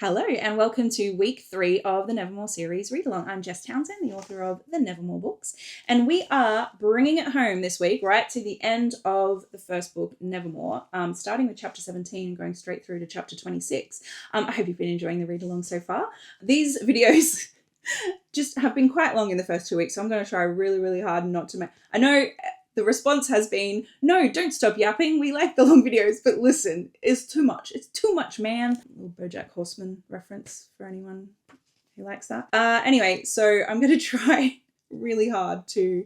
Hello and welcome to week 3 of the Nevermoor Series Readalong. I'm Jess Townsend, the author of the Nevermoor books, and we are bringing it home this week, right to the end of the first book, Nevermoor, starting with chapter 17 and going straight through to chapter 26. I hope you've been enjoying the read-along so far. These videos just have been quite long in the first 2 weeks, so I'm going to try really hard not to make... I know the response has been, no, don't stop yapping. We like the long videos, but listen, it's too much. It's too much, man. A little BoJack Horseman reference for anyone who likes that. Anyway, so I'm going to try really hard to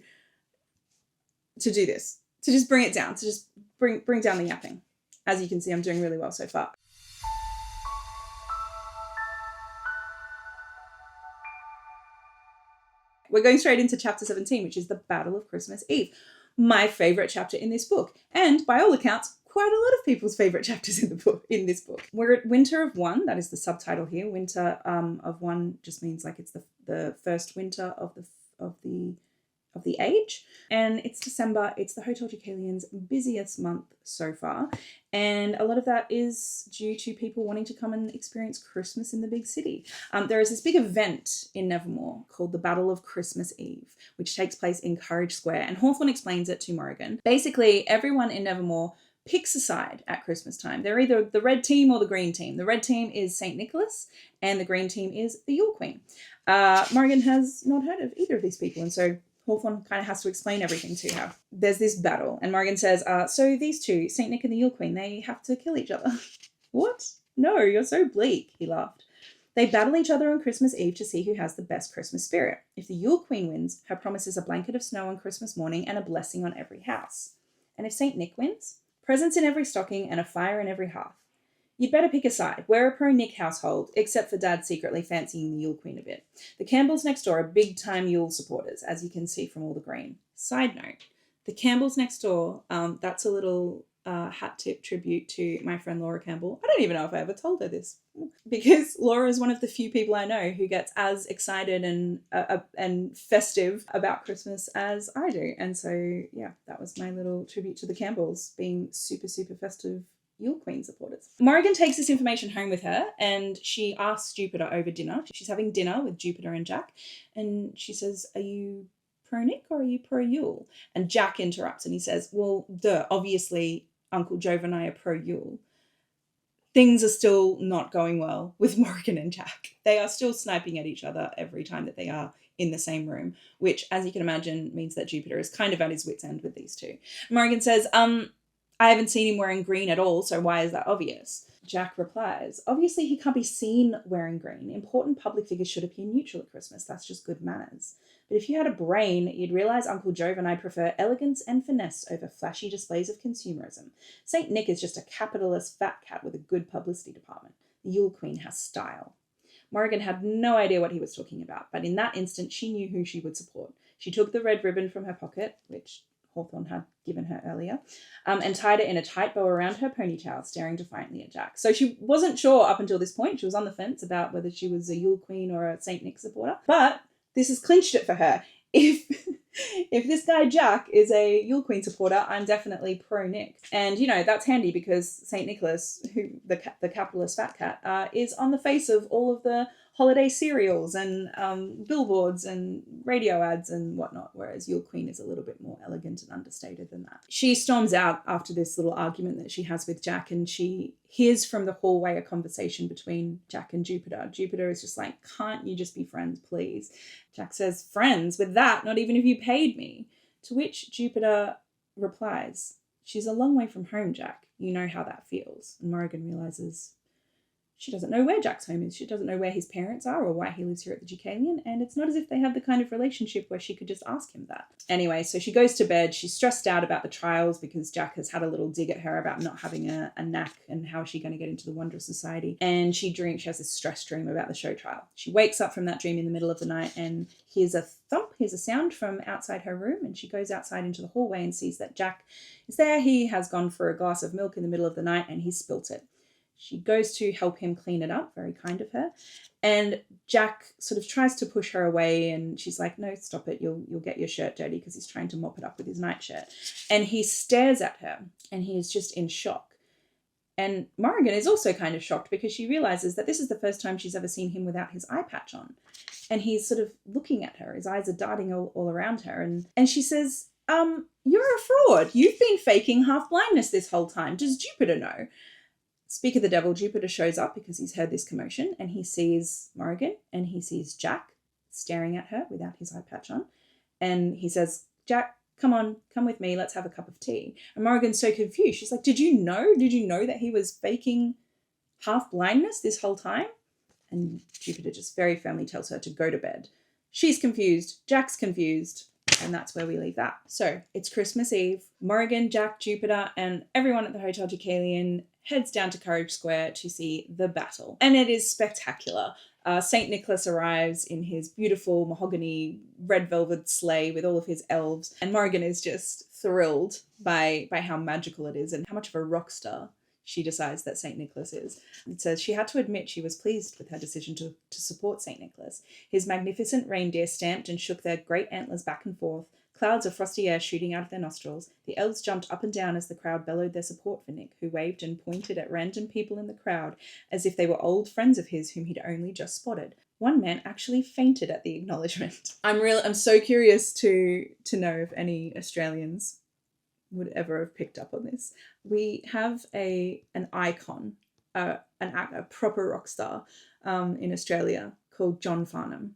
do this, to just bring it down, to just bring down the yapping. As you can see, I'm doing really well so far. We're going straight into chapter 17, which is the Battle of Christmas Eve. My favourite chapter in this book, and by all accounts, quite a lot of people's favourite chapters in this book. We're at Winter of One, that is the subtitle here. Winter of One just means like it's the first winter of the age, and it's December. It's the Hotel Deucalion's busiest month so far, and a lot of that is due to people wanting to come and experience Christmas in the big city. There is this big event in Nevermoor called the Battle of Christmas Eve, which takes place in Courage Square, and Hawthorne explains it to Morrigan. Basically, everyone in Nevermoor picks a side at Christmas time. They're either the red team or the green team. The red team is St. Nicholas, and the green team is the Yule Queen. Morrigan has not heard of either of these people, and so Hawthorne kind of has to explain everything to her. There's this battle, and Morrigan says, so these two, St. Nick and the Yule Queen, they have to kill each other. What? No, you're so bleak, he laughed. They battle each other on Christmas Eve to see who has the best Christmas spirit. If the Yule Queen wins, her promise is a blanket of snow on Christmas morning and a blessing on every house. And if St. Nick wins, presents in every stocking and a fire in every hearth. You'd better pick a side. We're a pro-Nick household, except for Dad secretly fancying the Yule Queen a bit. The Campbells next door are big-time Yule supporters, as you can see from all the green. Side note, the Campbells next door, that's a little hat tip tribute to my friend Laura Campbell. I don't even know if I ever told her this, because Laura is one of the few people I know who gets as excited and festive about Christmas as I do. And so, yeah, that was my little tribute to the Campbells, being super festive Yule Queen supporters. Morrigan takes this information home with her, and she asks Jupiter over dinner. She's having dinner with Jupiter and Jack, and she says, are you pro-Nick or are you pro-Yule? And Jack interrupts and he says, well, duh, obviously Uncle Jove and I are pro-Yule. Things are still not going well with Morrigan and Jack. They are still sniping at each other every time that they are in the same room, which, as you can imagine, means that Jupiter is kind of at his wit's end with these two. Morrigan says, I haven't seen him wearing green at all, so why is that obvious? Jack replies, obviously he can't be seen wearing green. Important public figures should appear neutral at Christmas. That's just good manners. But if you had a brain, you'd realise Uncle Jove and I prefer elegance and finesse over flashy displays of consumerism. St. Nick is just a capitalist fat cat with a good publicity department. The Yule Queen has style. Morrigan had no idea what he was talking about, but in that instant she knew who she would support. She took the red ribbon from her pocket, which Hawthorne had given her earlier, and tied it in a tight bow around her ponytail, staring defiantly at Jack. So she wasn't sure up until this point. She was on the fence about whether she was a Yule Queen or a St. Nick supporter. But this has clinched it for her. If this guy Jack is a Yule Queen supporter, I'm definitely pro-Nick. And, you know, that's handy because St. Nicholas, who the capitalist fat cat, is on the face of all of the holiday cereals and billboards and radio ads and whatnot, whereas Yule Queen is a little bit more elegant and understated than that. She storms out after this little argument that she has with Jack, and she hears from the hallway a conversation between Jack and Jupiter. Jupiter is just like, can't you just be friends, please? Jack says, friends? With that, not even if you paid me. To which Jupiter replies, she's a long way from home, Jack. You know how that feels. And Morrigan realises she doesn't know where Jack's home is. She doesn't know where his parents are or why he lives here at the Deucalion, and it's not as if they have the kind of relationship where she could just ask him that. Anyway, so she goes to bed. She's stressed out about the trials because Jack has had a little dig at her about not having a knack and how is she going to get into the Wanderer Society. And she has this stress dream about the show trial. She wakes up from that dream in the middle of the night and hears a thump, hears a sound from outside her room, and she goes outside into the hallway and sees that Jack is there. He has gone for a glass of milk in the middle of the night and he's spilt it. She goes to help him clean it up, very kind of her. And Jack sort of tries to push her away and she's like, no, stop it. You'll get your shirt dirty, because he's trying to mop it up with his nightshirt. And he stares at her and he is just in shock. And Morrigan is also kind of shocked because she realizes that this is the first time she's ever seen him without his eye patch on. And he's sort of looking at her. His eyes are darting all around her. And she says, you're a fraud. You've been faking half blindness this whole time. Does Jupiter know? Speak of the devil, Jupiter shows up because he's heard this commotion, and he sees Morrigan and he sees Jack staring at her without his eye patch on. And he says, Jack, come on, come with me, let's have a cup of tea. And Morrigan's so confused. She's like, did you know that he was faking half blindness this whole time? And Jupiter just very firmly tells her to go to bed. She's confused, Jack's confused, and that's where we leave that. So it's Christmas Eve. Morrigan, Jack, Jupiter, and everyone at the Hotel Deucalion heads down to Courage Square to see the battle. And it is spectacular. St. Nicholas arrives in his beautiful mahogany red velvet sleigh with all of his elves, and Morrigan is just thrilled by how magical it is and how much of a rock star she decides that St. Nicholas is. It says she had to admit she was pleased with her decision to support St. Nicholas. His magnificent reindeer stamped and shook their great antlers back and forth, clouds of frosty air shooting out of their nostrils. The elves jumped up and down as the crowd bellowed their support for Nick, who waved and pointed at random people in the crowd as if they were old friends of his whom he'd only just spotted. One man actually fainted at the acknowledgement. I'm so curious to know if any Australians would ever have picked up on this. We have an icon, a proper rock star in Australia called John Farnham.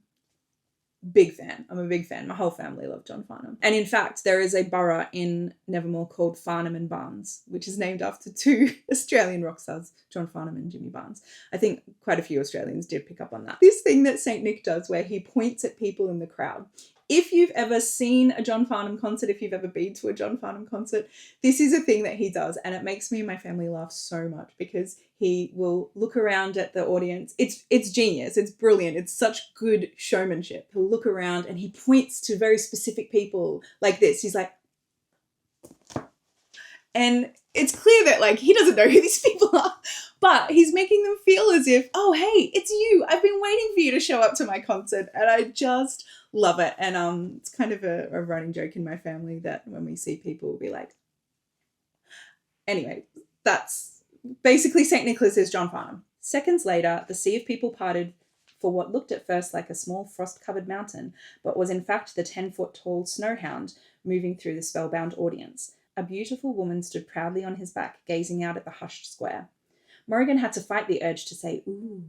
Big fan. I'm a big fan. My whole family love John Farnham. And in fact, there is a borough in Nevermoor called Farnham and Barnes, which is named after two Australian rock stars, John Farnham and Jimmy Barnes. I think quite a few Australians did pick up on that. This thing that St. Nick does where he points at people in the crowd. If you've ever seen a John Farnham concert, if you've ever been to a John Farnham concert, this is a thing that he does, and it makes me and my family laugh so much because he will look around at the audience. It's genius. It's brilliant. It's such good showmanship. He'll look around and he points to very specific people like this. He's like, and it's clear that like he doesn't know who these people are, but he's making them feel as if, oh, hey, it's you. I've been waiting for you to show up to my concert, and I just love it. And it's kind of a running joke in my family that when we see people, we'll be like, anyway, that's basically St. Nicholas is John Farnham. Seconds later, the sea of people parted for what looked at first like a small frost-covered mountain, but was in fact the 10-foot-tall snowhound moving through the spellbound audience. A beautiful woman stood proudly on his back, gazing out at the hushed square. Morrigan had to fight the urge to say, ooh.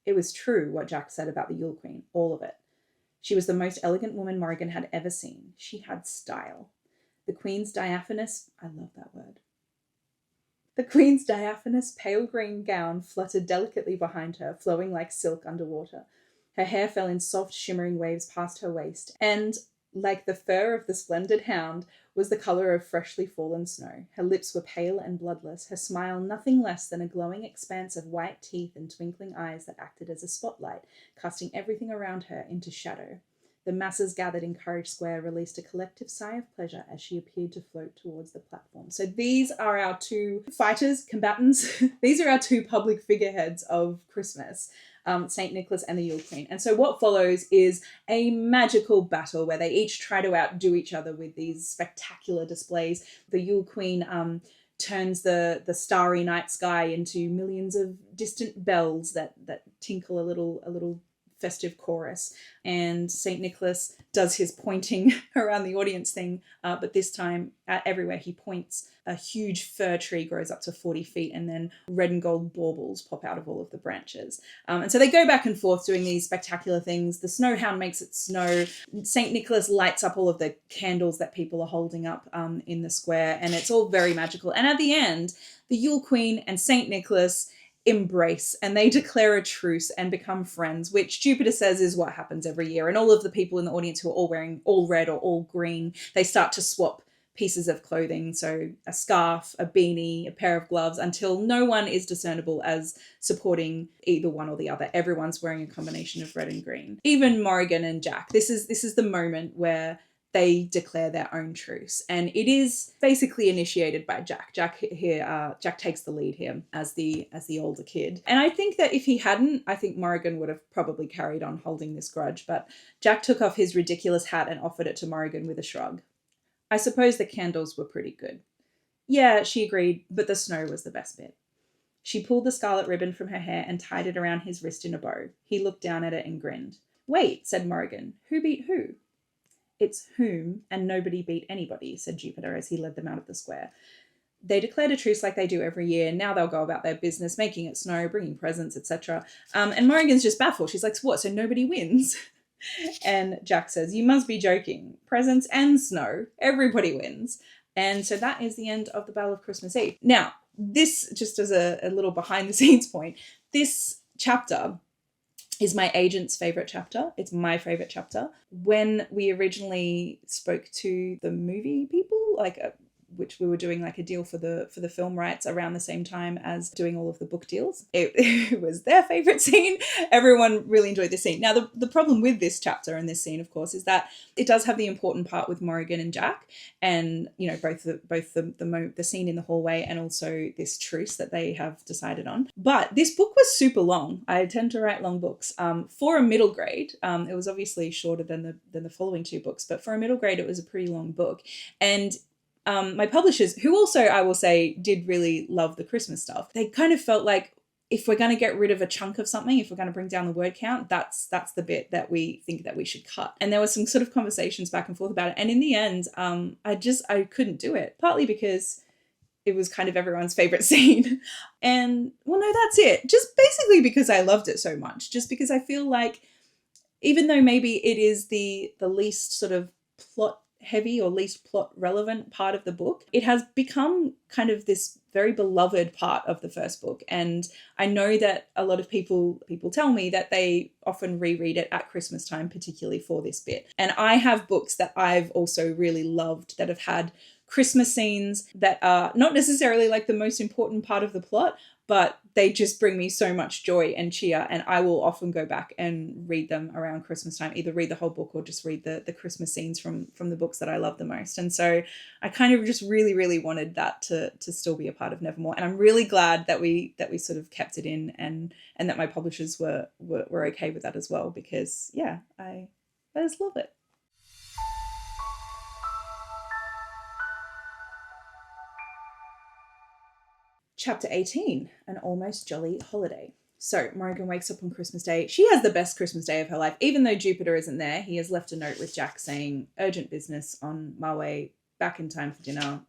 It was true what Jack said about the Yule Queen, all of it. She was the most elegant woman Morrigan had ever seen. She had style. The Queen's diaphanous, I love that word. The Queen's diaphanous pale green gown fluttered delicately behind her, flowing like silk underwater. Her hair fell in soft, shimmering waves past her waist, and, like the fur of the splendid hound, was the colour of freshly fallen snow. Her lips were pale and bloodless, her smile nothing less than a glowing expanse of white teeth and twinkling eyes that acted as a spotlight, casting everything around her into shadow. The masses gathered in Courage Square released a collective sigh of pleasure as she appeared to float towards the platform. So these are our two fighters, combatants. These are our two public figureheads of Christmas. St. Nicholas and the Yule Queen. And so what follows is a magical battle where they each try to outdo each other with these spectacular displays. The Yule Queen turns the starry night sky into millions of distant bells that tinkle a little festive chorus, and St. Nicholas does his pointing around the audience thing, but this time everywhere he points, a huge fir tree grows up to 40 feet and then red and gold baubles pop out of all of the branches. And so they go back and forth doing these spectacular things. The snowhound makes it snow. St. Nicholas lights up all of the candles that people are holding up in the square, and it's all very magical. And at the end, the Yule Queen and St. Nicholas embrace and they declare a truce and become friends, which Jupiter says is what happens every year. And all of the people in the audience who are all wearing all red or all green, they start to swap pieces of clothing. So a scarf, a beanie, a pair of gloves, until no one is discernible as supporting either one or the other. Everyone's wearing a combination of red and green. Even Morrigan and Jack. This is the moment where they declare their own truce, and it is basically initiated by Jack. Jack takes the lead here as the older kid, and I think that if he hadn't, I think Morrigan would have probably carried on holding this grudge. But Jack took off his ridiculous hat and offered it to Morrigan with a shrug. I suppose the candles were pretty good. Yeah, she agreed, but the snow was the best bit. She pulled the scarlet ribbon from her hair and tied it around his wrist in a bow. He looked down at it and grinned. Wait, said Morrigan. Who beat who? It's whom, and nobody beat anybody, said Jupiter as he led them out of the square. They declared a truce like they do every year. Now they'll go about their business, making it snow, bringing presents, etc. And Morrigan's just baffled. She's like, what, so nobody wins? And Jack says, you must be joking. Presents and snow. Everybody wins. And so that is the end of the Battle of Christmas Eve. Now, this, just as a little behind the scenes point, this chapter is my agent's favourite chapter. It's my favourite chapter. When we originally spoke to the movie people, which we were doing like a deal for the film rights around the same time as doing all of the book deals. It was their favourite scene. Everyone really enjoyed this scene. Now, the problem with this chapter and this scene, of course, is that it does have the important part with Morrigan and Jack, and both the scene in the hallway and also this truce that they have decided on. But this book was super long. I tend to write long books. For a middle grade, it was obviously shorter than the following two books, but for a middle grade, it was a pretty long book. And my publishers, who also, I will say, did really love the Christmas stuff, they kind of felt like if we're going to get rid of a chunk of something, if we're going to bring down the word count, that's the bit that we think that we should cut. And there was some sort of conversations back and forth about it. And in the end, I couldn't do it, partly because it was kind of everyone's favorite scene. And well, no, that's it. Just basically because I loved it so much, just because I feel like even though maybe it is the least sort of plot heavy or least plot relevant part of the book, it has become kind of this very beloved part of the first book. And I know that a lot of people tell me that they often reread it at Christmas time, particularly for this bit. And I have books that I've also really loved that have had Christmas scenes that are not necessarily like the most important part of the plot, but they just bring me so much joy and cheer. And I will often go back and read them around Christmas time, either read the whole book or just read the Christmas scenes from the books that I love the most. And so I kind of just really, really wanted that to still be a part of Nevermoor. And I'm really glad that we sort of kept it in and that my publishers were okay with that as well, because yeah, I just love it. Chapter 18, An Almost Jolly Holiday. So Morrigan wakes up on Christmas Day. She has the best Christmas day of her life. Even though Jupiter isn't there, he has left a note with Jack saying, urgent business, on my way back in time for dinner.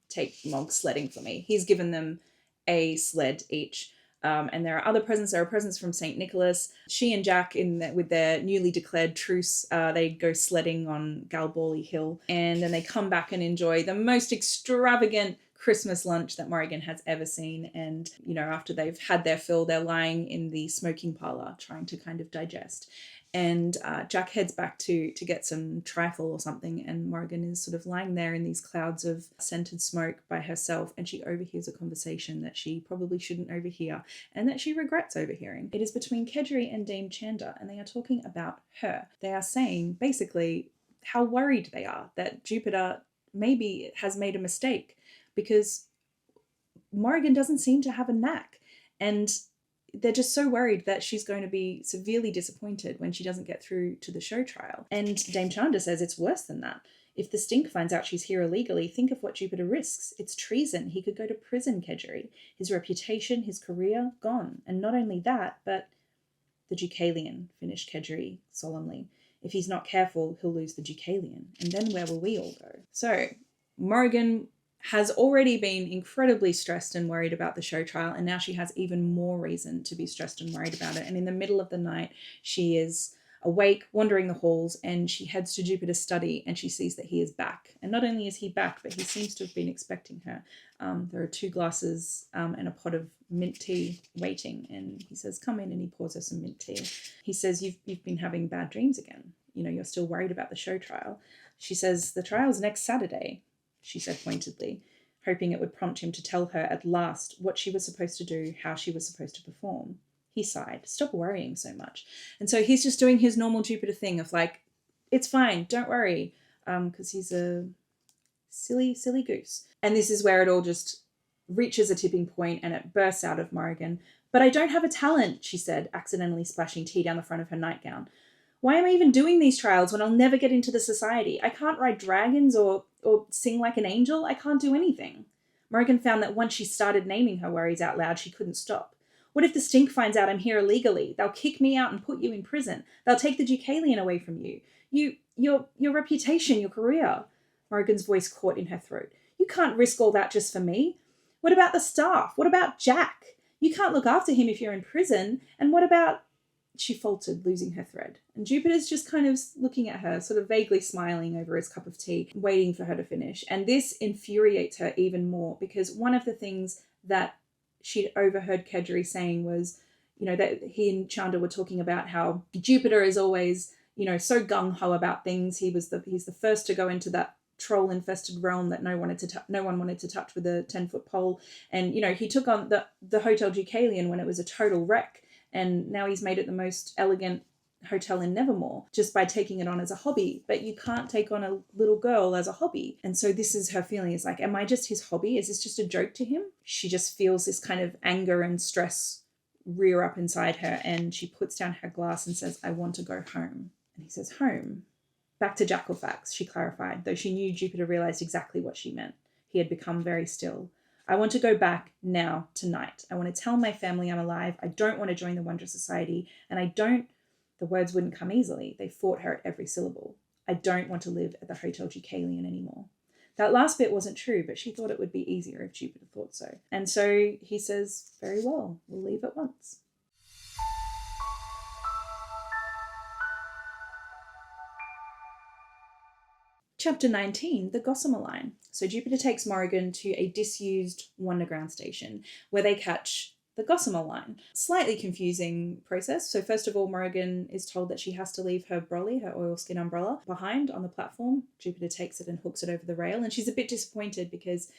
Take Mog sledding for me. He's given them a sled each. And there are other presents. There are presents from St. Nicholas. She and Jack, with their newly declared truce, they go sledding on Galbally Hill. And then they come back and enjoy the most extravagant Christmas lunch that Morrigan has ever seen. And, after they've had their fill, they're lying in the smoking parlour trying to kind of digest. And Jack heads back to get some trifle or something, and Morrigan is sort of lying there in these clouds of scented smoke by herself, and she overhears a conversation that she probably shouldn't overhear and that she regrets overhearing. It is between Kedgeree and Dame Chanda, and they are talking about her. They are saying basically how worried they are that Jupiter maybe has made a mistake, because Morrigan doesn't seem to have a knack, and they're just so worried that she's going to be severely disappointed when she doesn't get through to the show trial. And Dame Chanda says it's worse than that. If the stink finds out she's here illegally, think of what Jupiter risks. It's treason. He could go to prison, Kedgeree. His reputation, his career, gone. And not only that, but the Deucalion, finished Kedgeree solemnly. If he's not careful, he'll lose the Deucalion. And then where will we all go? So Morrigan has already been incredibly stressed and worried about the show trial, and now she has even more reason to be stressed and worried about it. And in the middle of the night, she is awake, wandering the halls, and she heads to Jupiter's study, and she sees that he is back. And not only is he back, but he seems to have been expecting her. There are 2 glasses and a pot of mint tea waiting, and he says, come in, and he pours her some mint tea. He says, you've been having bad dreams again. You're still worried about the show trial. She says, the trial's next Saturday, she said pointedly, hoping it would prompt him to tell her at last what she was supposed to do, how she was supposed to perform. He sighed, stop worrying so much. And so he's just doing his normal Jupiter thing of like, it's fine, don't worry, because he's a silly, silly goose. And this is where it all just reaches a tipping point and it bursts out of Morrigan. But I don't have a talent, she said, accidentally splashing tea down the front of her nightgown. Why am I even doing these trials when I'll never get into the society? I can't ride dragons or sing like an angel. I can't do anything. Morrigan found that once she started naming her worries out loud, she couldn't stop. What if the stink finds out I'm here illegally? They'll kick me out and put you in prison. They'll take the Deucalion away from you. Your reputation, your career. Morrigan's voice caught in her throat. You can't risk all that just for me. What about the staff? What about Jack? You can't look after him if you're in prison. And what about... She faltered, losing her thread. And Jupiter's just kind of looking at her, sort of vaguely smiling over his cup of tea, waiting for her to finish. And this infuriates her even more, because one of the things that she'd overheard Kedri saying was, that he and Chanda were talking about how Jupiter is always, so gung-ho about things. He's the first to go into that troll-infested realm that no one wanted to touch with a 10-foot pole. And, he took on the Hotel Deucalion when it was a total wreck. And now he's made it the most elegant hotel in Nevermoor just by taking it on as a hobby. But you can't take on a little girl as a hobby. And so this is her feeling, is like, am I just his hobby? Is this just a joke to him? She just feels this kind of anger and stress rear up inside her. And she puts down her glass and says, I want to go home. And he says, home. Back to Jackalfax, she clarified, though she knew Jupiter realized exactly what she meant. He had become very still. I want to go back now, tonight. I want to tell my family I'm alive. I don't want to join the Wonder Society. And the words wouldn't come easily. They fought her at every syllable. I don't want to live at the Hotel Deucalion anymore. That last bit wasn't true, but she thought it would be easier if Jupiter thought so. And so he says, very well, we'll leave at once. Chapter 19, the Gossamer Line. So Jupiter takes Morrigan to a disused Wonderground station where they catch the Gossamer Line. Slightly confusing process. So first of all, Morrigan is told that she has to leave her brolly, her oilskin umbrella, behind on the platform. Jupiter takes it and hooks it over the rail, and she's a bit disappointed because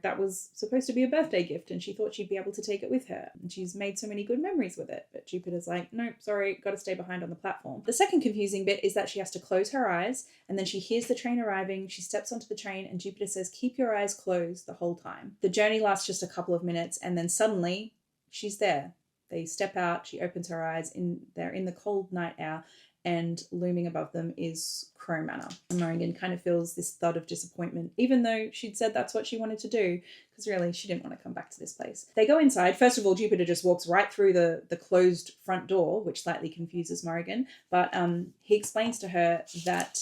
that was supposed to be a birthday gift and she thought she'd be able to take it with her. And she's made so many good memories with it. But Jupiter's like, nope, sorry, got to stay behind on the platform. The second confusing bit is that she has to close her eyes, and then she hears the train arriving. She steps onto the train and Jupiter says, keep your eyes closed the whole time. The journey lasts just a couple of minutes and then suddenly she's there. They step out, she opens her eyes, they're in the cold night air, and looming above them is Crow Manor. And Morrigan kind of feels this thud of disappointment, even though she'd said that's what she wanted to do, because really she didn't want to come back to this place. They go inside. First of all, Jupiter just walks right through the closed front door, which slightly confuses Morrigan, but he explains to her that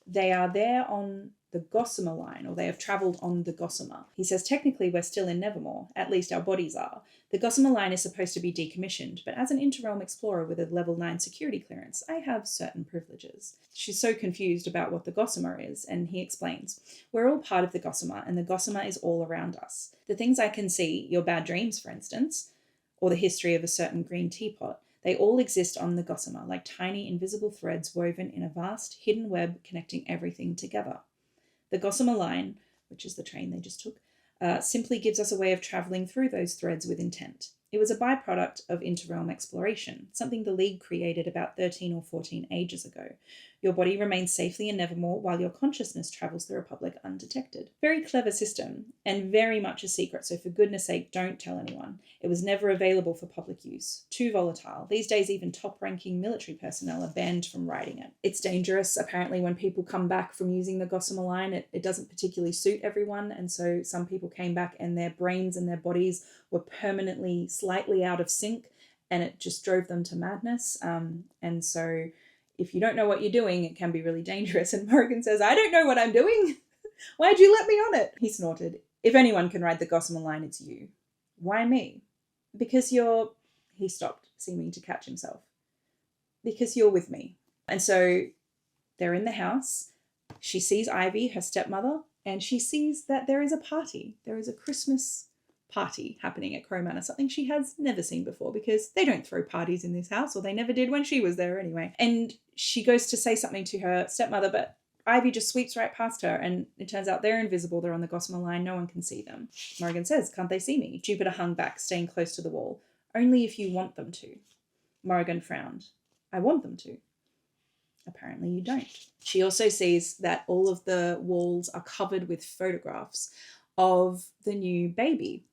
they are there on the Gossamer Line, or they have travelled on the Gossamer. He says, technically we're still in Nevermoor, at least our bodies are. The Gossamer Line is supposed to be decommissioned, but as an interrealm explorer with a level 9 security clearance, I have certain privileges. She's so confused about what the Gossamer is, and he explains, we're all part of the Gossamer, and the Gossamer is all around us. The things I can see, your bad dreams, for instance, or the history of a certain green teapot, they all exist on the Gossamer, like tiny invisible threads woven in a vast hidden web connecting everything together. The Gossamer Line, which is the train they just took, simply gives us a way of travelling through those threads with intent. It was a byproduct of interrealm exploration, something the League created about 13 or 14 ages ago. Your body remains safely in Nevermoor while your consciousness travels the Republic undetected. Very clever system, and very much a secret, so for goodness sake, don't tell anyone. It was never available for public use. Too volatile. These days, even top-ranking military personnel are banned from riding it. It's dangerous, apparently, when people come back from using the Gossamer Line. It doesn't particularly suit everyone, and so some people came back and their brains and their bodies were permanently slightly out of sync, and it just drove them to madness. And so if you don't know what you're doing, it can be really dangerous. And Morrigan says, I don't know what I'm doing. Why'd you let me on it? He snorted. If anyone can ride the Gossamer Line, it's you. Why me? Because you're... He stopped, seeming to catch himself. Because you're with me. And so they're in the house. She sees Ivy, her stepmother, and she sees that there is a party. There is a Christmas party happening at Crow Manor, something she has never seen before because they don't throw parties in this house, or they never did when she was there anyway. And she goes to say something to her stepmother, but Ivy just sweeps right past her, and it turns out they're invisible. They're on the Gossamer Line. No one can see them. Morrigan says, can't they see me? Jupiter hung back, staying close to the wall. Only if you want them to. Morrigan frowned. I want them to. Apparently you don't. She also sees that all of the walls are covered with photographs of the new baby.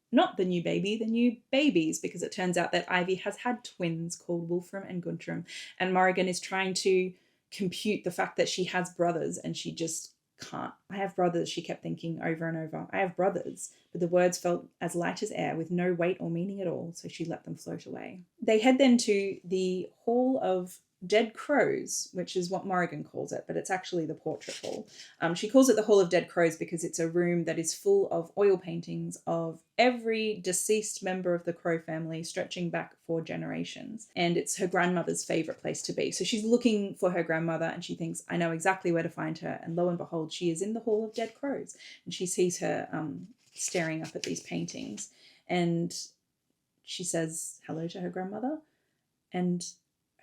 Not the new baby, the new babies, because it turns out that Ivy has had twins called Wolfram and Guntram, and Morrigan is trying to compute the fact that she has brothers, and she just can't. I have brothers, she kept thinking over and over. I have brothers. But the words felt as light as air, with no weight or meaning at all, so she let them float away. They head then to the Hall of Dead Crows, which is what Morrigan calls it, but it's actually the portrait hall. She calls it the Hall of Dead Crows because it's a room that is full of oil paintings of every deceased member of the Crow family, stretching back 4 generations. And it's her grandmother's favourite place to be. So she's looking for her grandmother and she thinks, I know exactly where to find her. And lo and behold, she is in the Hall of Dead Crows. And she sees her staring up at these paintings. And she says hello to her grandmother. And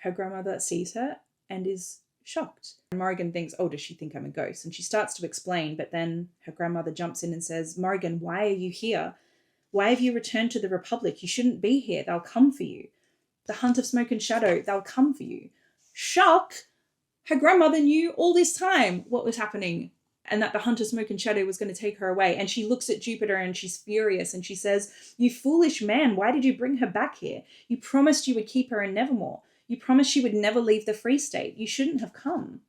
her grandmother sees her and is shocked. And Morrigan thinks, oh, does she think I'm a ghost? And she starts to explain, but then her grandmother jumps in and says, Morrigan, why are you here? Why have you returned to the Republic? You shouldn't be here. They'll come for you. The hunt of smoke and shadow, they'll come for you. Shock! Her grandmother knew all this time what was happening and that the hunt of smoke and shadow was going to take her away. And she looks at Jupiter and she's furious and she says, you foolish man, why did you bring her back here? You promised you would keep her in Nevermoor. You promised she would never leave the Free State. You shouldn't have come.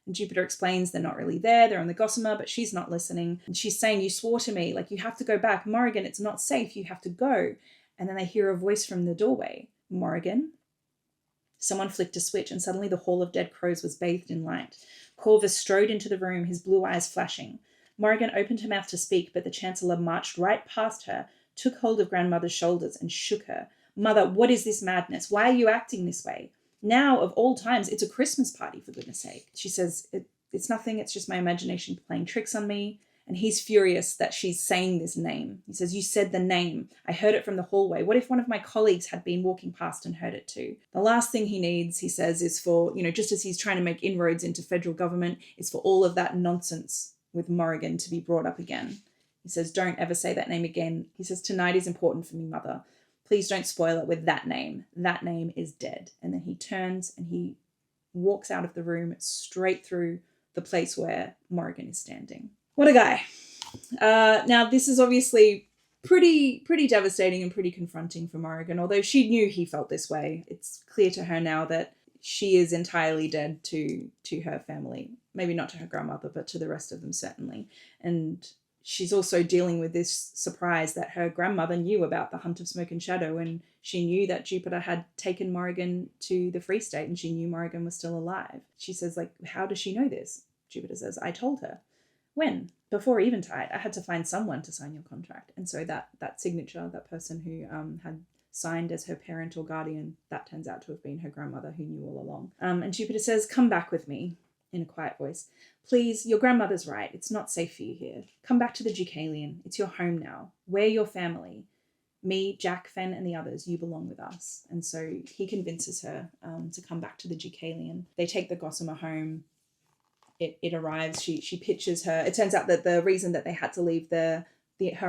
And Jupiter explains they're not really there. They're on the gossamer, but she's not listening. And she's saying, you swore to me, like, you have to go back. Morrigan, it's not safe. You have to go. And then they hear a voice from the doorway. Morrigan? Someone flicked a switch and suddenly the Hall of Dead Crows was bathed in light. Corvus strode into the room, his blue eyes flashing. Morrigan opened her mouth to speak, but the Chancellor marched right past her, took hold of grandmother's shoulders and shook her. Mother, what is this madness? Why are you acting this way? Now, of all times, it's a Christmas party, for goodness sake. She says, it's nothing, it's just my imagination playing tricks on me. And he's furious that she's saying this name. He says, you said the name. I heard it from the hallway. What if one of my colleagues had been walking past and heard it too? The last thing he needs, he says, is for, just as he's trying to make inroads into federal government, is for all of that nonsense with Morrigan to be brought up again. He says, don't ever say that name again. He says, tonight is important for me, Mother. Please don't spoil it with that name. That name is dead. And then he turns and he walks out of the room straight through the place where Morrigan is standing. What a guy. Now, this is obviously pretty devastating and pretty confronting for Morrigan, although she knew he felt this way. It's clear to her now that she is entirely dead to her family. Maybe not to her grandmother, but to the rest of them, certainly. And she's also dealing with this surprise that her grandmother knew about the hunt of smoke and shadow, and she knew that Jupiter had taken Morrigan to the Free State, and she knew Morrigan was still alive. She says, like, how does she know this? Jupiter says, I told her. When? Before Eventide, I had to find someone to sign your contract. And so that signature, that person who had signed as her parent or guardian, that turns out to have been her grandmother who knew all along. And Jupiter says, come back with me, in a quiet voice. Please, your grandmother's right. It's not safe for you here. Come back to the Deucalion. It's your home now. We're your family. Me, Jack, Fen, and the others, you belong with us. And so he convinces her to come back to the Deucalion. They take the gossamer home. It arrives. She pitches her. It turns out that the reason that they had to leave her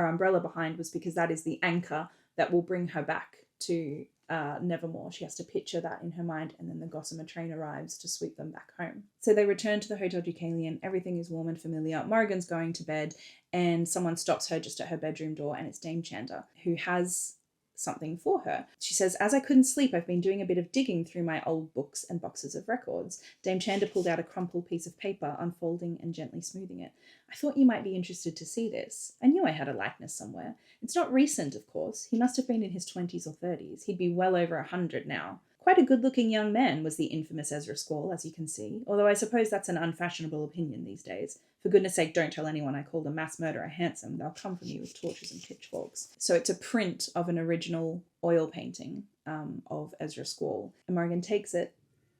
umbrella behind was because that is the anchor that will bring her back to Nevermoor. She has to picture that in her mind, and then the gossamer train arrives to sweep them back home. So they return to the Hotel Deucalion. Everything is warm and familiar. Morrigan's going to bed, and someone stops her just at her bedroom door, and it's Dame Chanda, who has something for her. She says, as I couldn't sleep, I've been doing a bit of digging through my old books and boxes of records. Dame Chanda pulled out a crumpled piece of paper, unfolding and gently smoothing it. I thought you might be interested to see this. I knew I had a likeness somewhere. It's not recent, of course. He must have been in his 20s or 30s. He'd be well over 100 now. Quite a good-looking young man was the infamous Ezra Squall, as you can see, although I suppose that's an unfashionable opinion these days. For goodness sake, don't tell anyone I called a mass murderer handsome. They'll come for me with torches and pitchforks. So it's a print of an original oil painting of Ezra Squall. And Morrigan takes it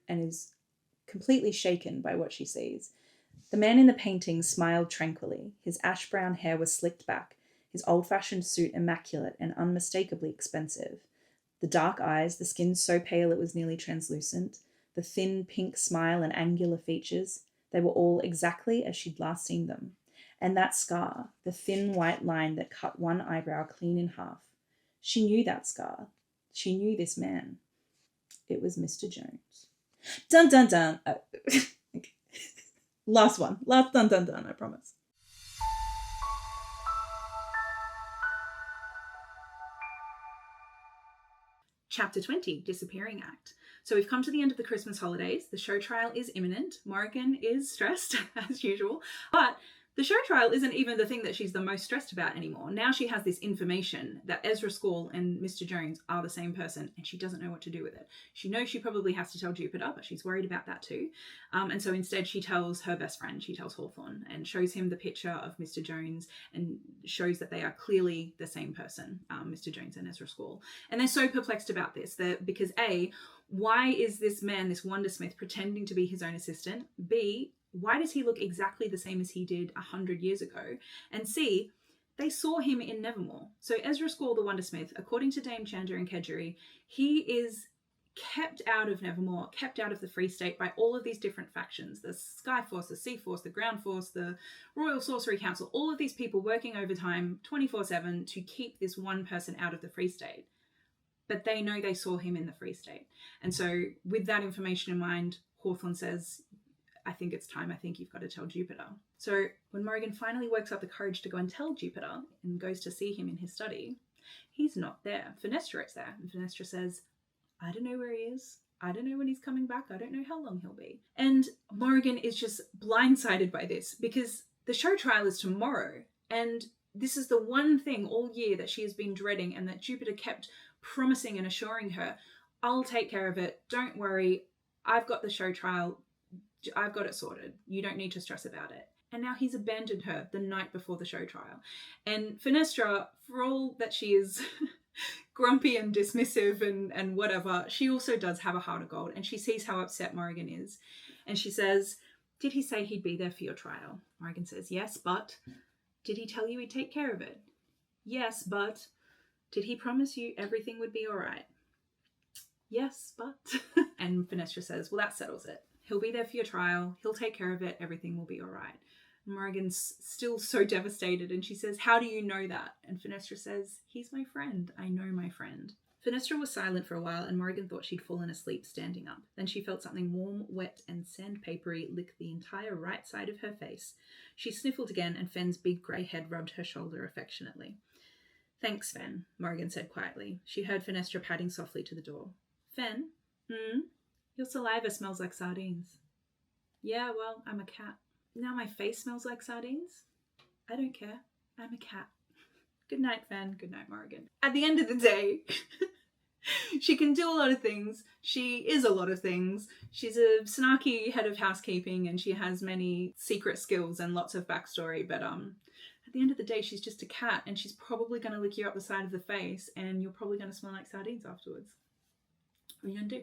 and is completely shaken by what she sees. The man in the painting smiled tranquilly. His ash-brown hair was slicked back, his old-fashioned suit immaculate and unmistakably expensive. The dark eyes, the skin so pale it was nearly translucent, the thin pink smile and angular features, they were all exactly as she'd last seen them. And that scar, the thin white line that cut one eyebrow clean in half. She knew that scar. She knew this man. It was Mr. Jones. Dun dun dun. Okay. Last one. Last dun dun dun, I promise. Chapter 20, Disappearing Act. So we've come to the end of the Christmas holidays. The show trial is imminent. Morrigan is stressed, as usual. But the show trial isn't even the thing that she's the most stressed about anymore. Now she has this information that Ezra Scall and Mr. Jones are the same person, and she doesn't know what to do with it. She knows she probably has to tell Jupiter, but she's worried about that too. And so instead she tells her best friend, she tells Hawthorne, and shows him the picture of Mr. Jones and shows that they are clearly the same person, Mr. Jones and Ezra Scall. And they're so perplexed about this because A, why is this man, this Wondersmith, pretending to be his own assistant? B, why does he look exactly the same as he did 100 years ago? And C, they saw him in Nevermoor. So Ezra Scall, the Wondersmith, according to Dame Chandra and Kedgeree, he is kept out of Nevermoor, kept out of the Free State by all of these different factions. The Sky Force, the Sea Force, the Ground Force, the Royal Sorcery Council, all of these people working overtime 24/7 to keep this one person out of the Free State. But they know they saw him in the Free State. And so with that information in mind, Hawthorne says, I think it's time. I think you've got to tell Jupiter. So when Morrigan finally works up the courage to go and tell Jupiter and goes to see him in his study, he's not there. Fenestra is there. And Fenestra says, I don't know where he is. I don't know when he's coming back. I don't know how long he'll be. And Morrigan is just blindsided by this because the show trial is tomorrow. And this is the one thing all year that she has been dreading and that Jupiter kept promising and assuring her, I'll take care of it. Don't worry. I've got the show trial. I've got it sorted. You don't need to stress about it. And now he's abandoned her the night before the show trial. And Fenestra, for all that she is grumpy and dismissive and whatever, she also does have a heart of gold. And she sees how upset Morrigan is. And she says, did he say he'd be there for your trial? Morrigan says, yes, but did he tell you he'd take care of it? Yes, but did he promise you everything would be all right? Yes, but... And Fenestra says, well, that settles it. He'll be there for your trial. He'll take care of it. Everything will be all right. And Morrigan's still so devastated. And she says, how do you know that? And Fenestra says, he's my friend. I know my friend. Fenestra was silent for a while and Morrigan thought she'd fallen asleep standing up. Then she felt something warm, wet and sandpapery lick the entire right side of her face. She sniffled again and Fen's big grey head rubbed her shoulder affectionately. Thanks, Fen, Morrigan said quietly. She heard Fenestra padding softly to the door. Fen? Your saliva smells like sardines. Yeah, well, I'm a cat. Now my face smells like sardines? I don't care. I'm a cat. Good night, Fen. Good night, Morrigan. At the end of the day, she can do a lot of things. She is a lot of things. She's a snarky head of housekeeping and she has many secret skills and lots of backstory. But at the end of the day, she's just a cat and she's probably going to lick you up the side of the face and you're probably going to smell like sardines afterwards. What are you going to do?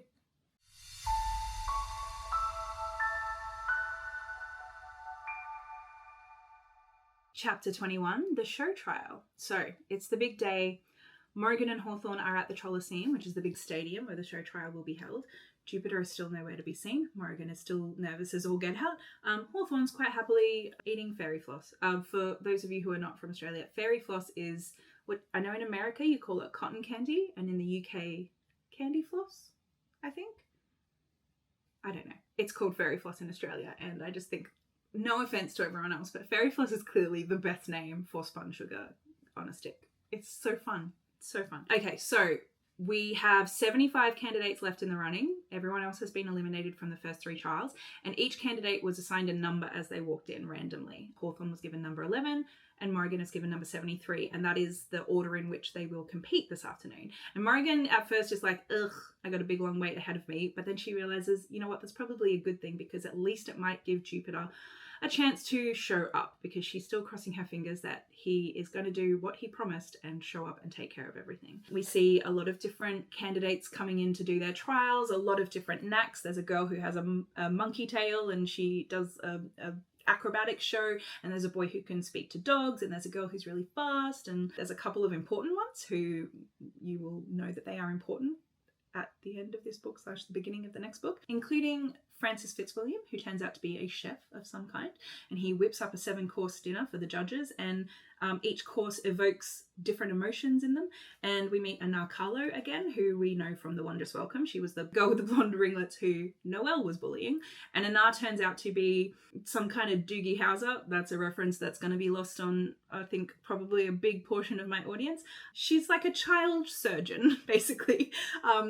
Chapter 21, the show trial. So it's the big day. Morrigan and Hawthorne are at the Trolloseum, which is the big stadium where the show trial will be held. Jupiter is still nowhere to be seen. Morrigan is still nervous as all get out. Hawthorne's quite happily eating fairy floss. For those of you who are not from Australia, fairy floss is what I know in America you call it cotton candy, and in the UK, candy floss, I think. I don't know. It's called fairy floss in Australia, and I just think, no offense to everyone else, but fairy floss is clearly the best name for spun sugar on a stick. It's so fun. It's so fun. Okay, so we have 75 candidates left in the running. Everyone else has been eliminated from the first 3 trials, and each candidate was assigned a number as they walked in randomly. Hawthorne was given number 11, and Morrigan is given number 73, and that is the order in which they will compete this afternoon. And Morrigan at first is like, ugh, I got a big long wait ahead of me, but then she realizes, you know what, that's probably a good thing because at least it might give Jupiter a chance to show up, because she's still crossing her fingers that he is going to do what he promised and show up and take care of everything. We see a lot of different candidates coming in to do their trials, a lot of different knacks. There's a girl who has a monkey tail and she does a acrobatic show, and there's a boy who can speak to dogs, and there's a girl who's really fast, and there's a couple of important ones who you will know that they are important at the end of this book / the beginning of the next book, including Francis Fitzwilliam, who turns out to be a chef of some kind, and he whips up a 7-course dinner for the judges, and each course evokes different emotions in them. And we meet Anar Carlo again, who we know from The Wondrous Welcome. She was the girl with the blonde ringlets who Noelle was bullying. And Anar turns out to be some kind of Doogie Howser. That's a reference that's going to be lost on, I think, probably a big portion of my audience. She's like a child surgeon, basically.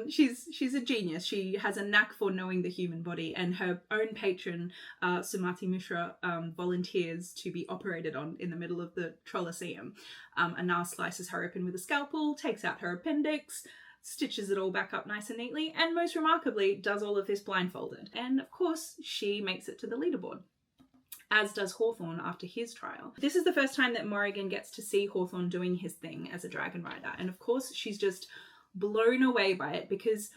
She's a genius. She has a knack for knowing the human body, and her own patron, Sumati Mishra, volunteers to be operated on in the middle of the Trolloceum. Anar slices her open with a scalpel, takes out her appendix, stitches it all back up nice and neatly, and most remarkably does all of this blindfolded. And of course, she makes it to the leaderboard, as does Hawthorne after his trial. This is the first time that Morrigan gets to see Hawthorne doing his thing as a dragon rider, and of course she's just blown away by it, because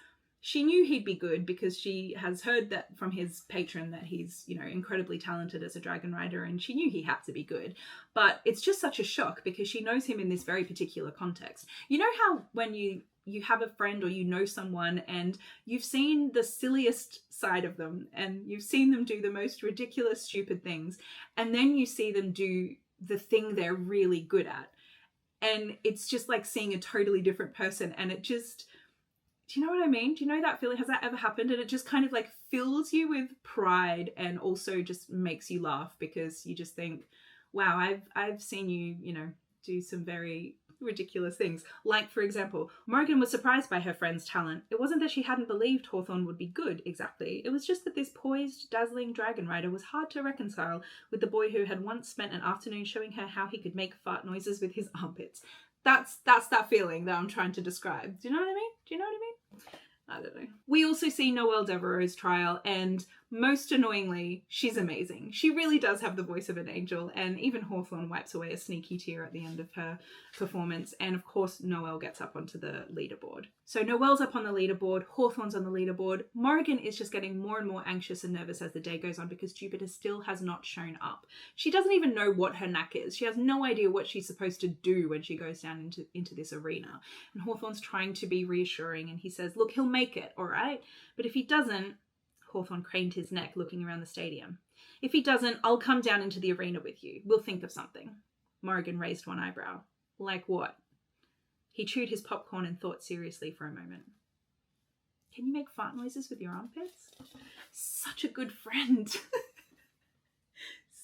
she knew he'd be good, because she has heard that from his patron that he's, you know, incredibly talented as a dragon rider, and she knew he had to be good. But it's just such a shock because she knows him in this very particular context. You know how when you have a friend or you know someone and you've seen the silliest side of them and you've seen them do the most ridiculous, stupid things, and then you see them do the thing they're really good at. And it's just like seeing a totally different person, and it just... Do you know what I mean? Do you know that feeling? Has that ever happened? And it just kind of like fills you with pride, and also just makes you laugh, because you just think, wow, I've seen you, you know, do some very ridiculous things. Like, for example, Morrigan was surprised by her friend's talent. It wasn't that she hadn't believed Hawthorne would be good, exactly. It was just that this poised, dazzling dragon rider was hard to reconcile with the boy who had once spent an afternoon showing her how he could make fart noises with his armpits. That's that feeling that I'm trying to describe. Do you know what I mean? Do you know what I mean? I don't know. We also see Noelle Devereaux's trial, and most annoyingly, she's amazing. She really does have the voice of an angel, and even Hawthorne wipes away a sneaky tear at the end of her performance. And of course, Noelle gets up onto the leaderboard. So Noelle's up on the leaderboard, Hawthorne's on the leaderboard. Morrigan is just getting more and more anxious and nervous as the day goes on, because Jupiter still has not shown up. She doesn't even know what her knack is. She has no idea what she's supposed to do when she goes down into this arena. And Hawthorne's trying to be reassuring, and he says, look, he'll make it, all right? But if he doesn't... Hawthorne craned his neck, looking around the stadium. If he doesn't, I'll come down into the arena with you. We'll think of something. Morrigan raised one eyebrow. Like what? He chewed his popcorn and thought seriously for a moment. Can you make fart noises with your armpits? Such a good friend.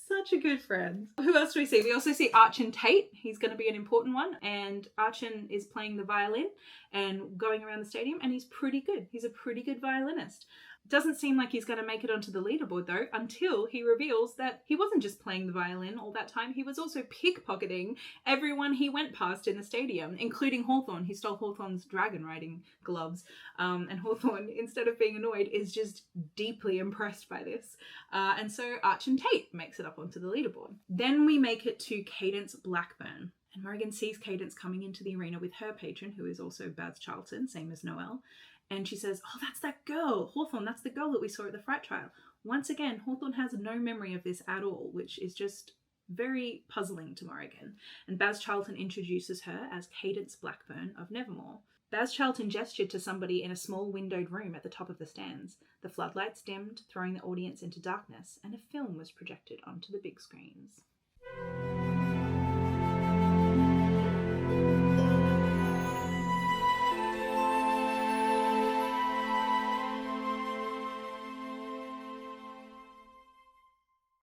Such a good friend. Who else do we see? We also see Archon Tate. He's going to be an important one. And Archon is playing the violin and going around the stadium, and he's pretty good. He's a pretty good violinist. Doesn't seem like he's going to make it onto the leaderboard, though, until he reveals that he wasn't just playing the violin all that time. He was also pickpocketing everyone he went past in the stadium, including Hawthorne. He stole Hawthorne's dragon riding gloves. And Hawthorne, instead of being annoyed, is just deeply impressed by this. And so Archon Tate makes it up onto the leaderboard. Then we make it to Cadence Blackburn. And Morrigan sees Cadence coming into the arena with her patron, who is also Baz Charlton, same as Noelle. And she says, oh, that's that girl, Hawthorne, that's the girl that we saw at the fright trial. Once again, Hawthorne has no memory of this at all, which is just very puzzling to Morrigan. And Baz Charlton introduces her as Cadence Blackburn of Nevermoor. Baz Charlton gestured to somebody in a small windowed room at the top of the stands. The floodlights dimmed, throwing the audience into darkness, and a film was projected onto the big screens.